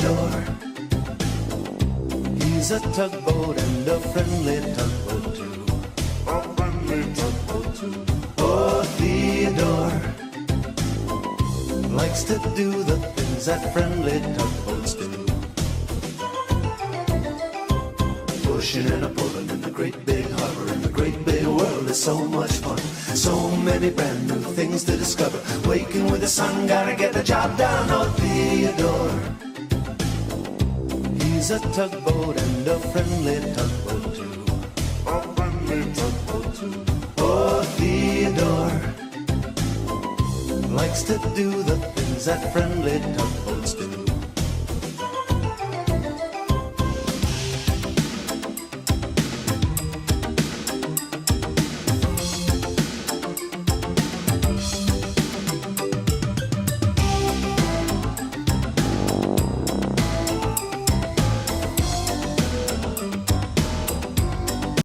Theodore. He's a tugboat and a friendly tugboat too. A friendly tugboat too. Oh, Theodore likes to do the things that friendly tugboats do. Pushing and a pulling in the great big harbor, in the great big world is so much fun. So many brand new things to discover. Waking with the sun, gotta get the job done. Oh, Theodore, he's a tugboat and a friendly tugboat too. A friendly tugboat too. Oh, Theodore likes to do the things that friendly tugboats do.